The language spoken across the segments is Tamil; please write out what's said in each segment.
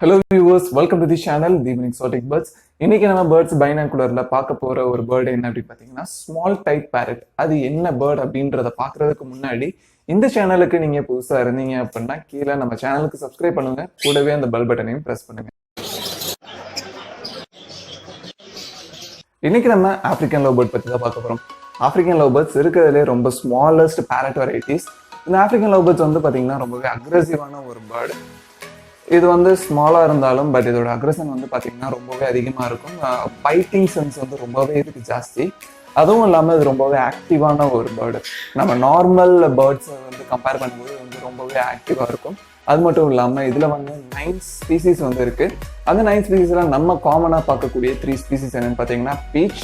Hello viewers, welcome to the channel Deepan Exotic Birds. இன்னைக்கு நம்ம birds binocularல பார்க்க போற ஒரு bird என்ன அப்படி பாத்தீங்கன்னா small type parrot. அது என்ன bird அப்படின்றத பார்க்கிறதுக்கு முன்னாடி இந்த சேனலுக்கு நீங்க புதுசா இருந்தீங்க அப்படின்னா கீழே நம்ம சேனலுக்கு சப்ஸ்கிரைப் பண்ணுங்க, கூடவே அந்த பெல் பட்டனையும் பிரஸ் பண்ணுங்க. இன்னைக்கு நம்ம ஆப்பிரிக்கன் லவ் பேர்ட் பத்தி தான் பார்க்க போறோம். ஆப்பிரிக்கன் லவ் பேர்ட்ஸ் இருக்கிறதுலே ரொம்ப ஸ்மாலஸ்ட் parrot வெரைட்டிஸ். இந்த ஆப்பிரிக்கன் லவ் பேர்ட்ஸ் வந்து பாத்தீங்கன்னா ரொம்பவே அக்ரெசிவான ஒரு பேர்டு. இது வந்து ஸ்மாலாக இருந்தாலும் பட் இதோட அக்ரெஷன் வந்து பார்த்தீங்கன்னா ரொம்பவே அதிகமாக இருக்கும். பைட்டிங் சென்ஸ் வந்து ரொம்பவே இதுக்கு ஜாஸ்தி. அதுவும் இல்லாமல் இது ரொம்பவே ஆக்டிவான ஒரு பேர்டு. நம்ம நார்மல் பேர்ட்ஸை வந்து கம்பேர் பண்ணும்போது வந்து ரொம்பவே ஆக்டிவாக இருக்கும். அது மட்டும் இல்லாமல் இதில் வந்து 9 ஸ்பீசிஸ் வந்து இருக்குது. அந்த 9 ஸ்பீசிஸில் நம்ம காமனாக பார்க்கக்கூடிய 3 ஸ்பீசிஸ் என்னென்னு பார்த்தீங்கன்னா பீச்,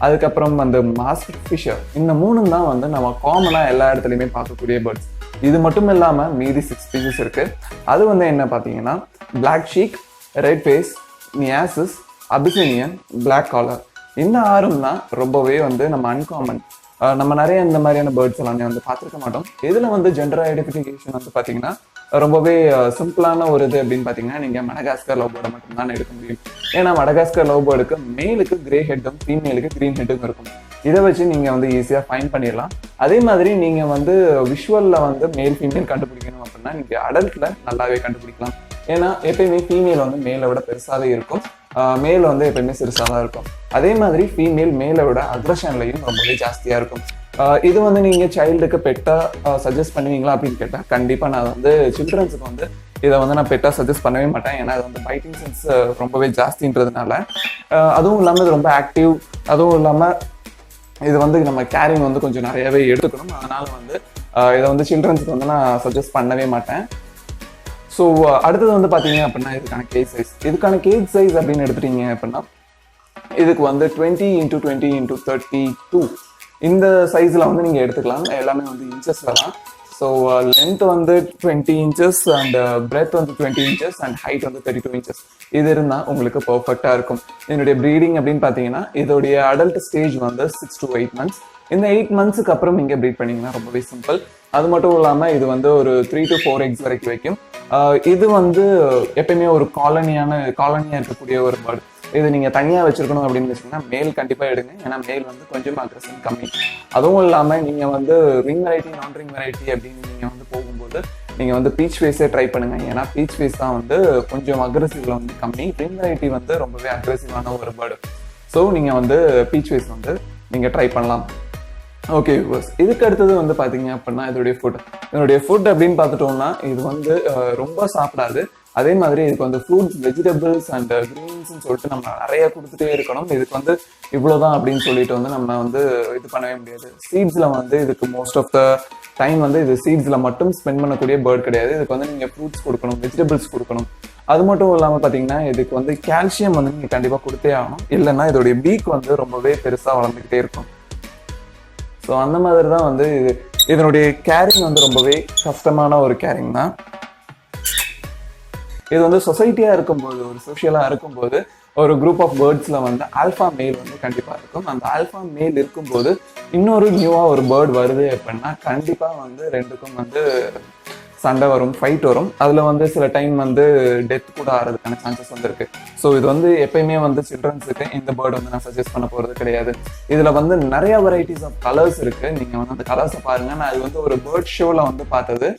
அதுக்கப்புறம் வந்து மாஸ்டிக் ஃபிஷர். இந்த 3 தான் வந்து நம்ம காமனாக எல்லா இடத்துலையுமே பார்க்கக்கூடிய பேர்ட்ஸ். இது மட்டும் இல்லாம மீதி 6 ஸ்பீசிஸ் இருக்கு. அது வந்து என்ன பாத்தீங்கன்னா பிளாக் ஷீக், ரெட் ஃபேஸ், நியாசிஸ், அபிசினியன், பிளாக் காலர். இந்த 6 தான் ரொம்பவே வந்து நம்ம அன்காமன். நம்ம நிறைய இந்த மாதிரியான பேர்ட்ஸ் எல்லாமே வந்து பார்த்துருக்க மாட்டோம். இதுல வந்து ஜெண்டர் ஐடென்டிஃபிகேஷன் வந்து பாத்தீங்கன்னா ரொம்பவே சிம்பிளான ஒரு இது அப்படின்னு பாத்தீங்கன்னா நீங்க மடகாஸ்கர் லவ் பேர்டை மட்டும் தான் எடுக்க முடியும். ஏன்னா மடகாஸ்கர் லவ் பேர்டுக்கு மேலுக்கு கிரே ஹெட்டும் ஃபீமேலுக்கு கிரீன் ஹெட்டும் இருக்கும். இதை வச்சு நீங்க வந்து ஈஸியா ஃபைன் பண்ணிடலாம். அதே மாதிரி நீங்க வந்து விஷுவல்ல வந்து மேல் ஃபீமேல் கண்டுபிடிக்கணும் அப்படின்னா நீங்க அடல்ட்ல நல்லாவே கண்டுபிடிக்கலாம். ஏன்னா எப்பயுமே ஃபீமேல் வந்து மேலை விட பெருசாவே இருக்கும், மேல் வந்து எப்பயுமே சிறுசாக தான் இருக்கும். அதே மாதிரி ஃபீமேல் மேலை விட அக்ரஷன்லையும் ரொம்பவே ஜாஸ்தியா இருக்கும். இது வந்து நீங்க சைல்டுக்கு பெட்டா சஜஸ்ட் பண்ணுவீங்களா அப்படின்னு கேட்டா கண்டிப்பா நான் வந்து சில்ட்ரன்ஸுக்கு வந்து இதை வந்து நான் பெட்டா சஜஸ்ட் பண்ணவே மாட்டேன். ஏன்னா அது வந்து பைட்டிங் சென்ஸ் ரொம்பவே ஜாஸ்தின்றதுனால. அதுவும் இல்லாமல் இது ரொம்ப ஆக்டிவ். அதுவும் இல்லாமல் இது வந்து நம்ம கேரிங் வந்து கொஞ்சம் நிறையவே எடுத்துக்கணும். அதனால வந்து இதை வந்து சில்ட்ரன்ஸுக்கு வந்து நான் சஜஸ்ட் பண்ணவே மாட்டேன். ஸோ அடுத்தது வந்து பார்த்தீங்க அப்படின்னா இதுக்கான கேஜ் சைஸ். இதுக்கான கேஜ் சைஸ் அப்படின்னு எடுத்துட்டீங்க அப்படின்னா இதுக்கு வந்து 20x20x32 இந்த சைஸில் வந்து நீங்கள் எடுத்துக்கலாம். எல்லாமே வந்து இன்ச்சஸில் தான். ஸோ லென்த் வந்து 20 inches அண்ட் பிரெத் வந்து 20 inches அண்ட் ஹைட் வந்து 32 inches. இது இருந்தால் உங்களுக்கு பர்ஃபெக்டாக இருக்கும். என்னுடைய ப்ரீடிங் அப்படின்னு பார்த்தீங்கன்னா இதோடைய அடல்ட் ஸ்டேஜ் வந்து 6 to 8 months. இந்த 8 monthsக்கு அப்புறம் நீங்கள் ப்ரீட் பண்ணிங்கன்னா ரொம்பவே சிம்பிள். அது மட்டும் இல்லாமல் இது வந்து ஒரு 3 to 4 eggs வரைக்கும் வைக்கும். இது வந்து எப்பயுமே ஒரு காலனியாக இருக்கக்கூடிய ஒரு பேர்டு. இது நீங்கள் தனியாக வச்சிருக்கணும் அப்படின்னு வச்சிங்கன்னா மேல் கண்டிப்பாக எடுங்க. ஏன்னா மேல் வந்து கொஞ்சம் அக்ரெஷன் கம்மி. அதுவும் இல்லாமல் நீங்கள் வந்து ரிங் வெரைட்டி நான் ரிங் வெரைட்டி அப்படின்னு நீங்கள் வந்து போகும்போது நீங்கள் வந்து பீச் ஃபேஸே ட்ரை பண்ணுங்க. ஏன்னா பீச் ஃபேஸ் தான் வந்து கொஞ்சம் அக்ரெசிவ்ல வந்து கம்மி. ரிங் வெரைட்டி வந்து ரொம்பவே அக்ரெசிவான ஒரு பேர்டு. ஸோ நீங்கள் வந்து பீச் ஃபேஸ் வந்து நீங்கள் ட்ரை பண்ணலாம். ஓகே வியூவர்ஸ், இதுக்கு அடுத்தது வந்து பார்த்தீங்க அப்படின்னா இதோடைய ஃபுட் அப்படின்னு பார்த்துட்டோம்னா இது வந்து ரொம்ப சாப்பிடாது. அதே மாதிரி இதுக்கு வந்து ஃப்ரூட்ஸ், வெஜிடபிள்ஸ் அண்ட் கிரீன்ஸ்ன்னு சொல்லிட்டு நம்ம நிறைய கொடுத்துட்டே இருக்கணும். இதுக்கு வந்து இவ்வளோதான் அப்படின்னு சொல்லிட்டு வந்து நம்ம வந்து இது பண்ணவே முடியாது. சீட்ஸில் வந்து இதுக்கு மோஸ்ட் ஆஃப் த டைம் வந்து இது சீட்ஸில் மட்டும் ஸ்பெண்ட் பண்ணக்கூடிய பேர்ட் கிடையாது. இதுக்கு வந்து நீங்கள் ஃப்ரூட்ஸ் கொடுக்கணும், வெஜிடபிள்ஸ் கொடுக்கணும். அது மட்டும் இல்லாமல் பார்த்தீங்கன்னா இதுக்கு வந்து கால்சியம் வந்து நீங்கள் கண்டிப்பாக கொடுத்தே ஆகணும். இல்லைன்னா இதோடைய பீக் வந்து ரொம்பவே பெருசாக வளர்ந்துக்கிட்டே இருக்கும். ஸோ அந்த மாதிரி தான் வந்து இதனுடைய கேரிங் வந்து ரொம்பவே கஷ்டமான ஒரு கேரிங் தான். இது வந்து சொசைட்டியாக இருக்கும்போது, ஒரு சோஷியலாக இருக்கும்போது ஒரு குரூப் ஆஃப் பேர்ட்ஸில் வந்து ஆல்ஃபா மேல் வந்து கண்டிப்பாக இருக்கும். அந்த ஆல்ஃபா மேல் இருக்கும்போது இன்னொரு நியூவாக ஒரு பேர்ட் வருது அப்படின்னா கண்டிப்பாக வந்து ரெண்டுக்கும் வந்து சண்டை வரும், ஃபைட் வரும். அதில் வந்து சில டைம் வந்து டெத் கூட ஆகிறதுக்கான சான்சஸ் வந்து இருக்கு. ஸோ இது வந்து எப்பயுமே வந்து சில்ட்ரன்ஸுக்கு இந்த பேர்டு வந்து நான் சஜஸ்ட் பண்ண போகிறது கிடையாது. இதில் வந்து நிறைய வெரைட்டிஸ் ஆஃப் கலர்ஸ் இருக்கு. நீங்கள் வந்து அந்த கலர்ஸை பாருங்க. நான் அது வந்து ஒரு பேர்ட் ஷோவில் வந்து பார்த்தது.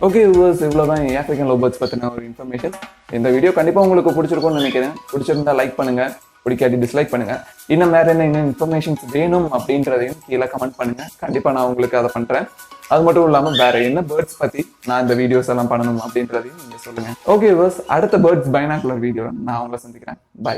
ஓகே வியூவர்ஸ், இவ்வளோதான் ஆஃப்ரிக்கன் லவ் பேர்ட்ஸ் பற்றின ஒரு இன்ஃபர்மேஷன். இந்த வீடியோ கண்டிப்பாக உங்களுக்கு பிடிச்சிருக்கும்னு நினைக்கிறேன். பிடிச்சிருந்தா லைக் பண்ணுங்க, பிடிக்காட்டி டிஸ்லைக் பண்ணுங்க. இன்னும் வேற என்ன இன்ஃபர்மேஷன்ஸ் வேணும் அப்படின்றதையும் கீழே கமெண்ட் பண்ணுங்க. கண்டிப்பாக நான் உங்களுக்கு அதை பண்ணுறேன். அது மட்டும் இல்லாமல் வேற என்ன பேர்ட்ஸ் பற்றி நான் இந்த வீடியோஸ் எல்லாம் பண்ணணும் அப்படின்றதையும் நீங்கள் சொல்லுங்க. ஓகே வியூவர்ஸ், அடுத்த பேர்ட்ஸ் பைனாக்குலர் வீடியோ நான் உங்களை சந்திக்கிறேன். பை.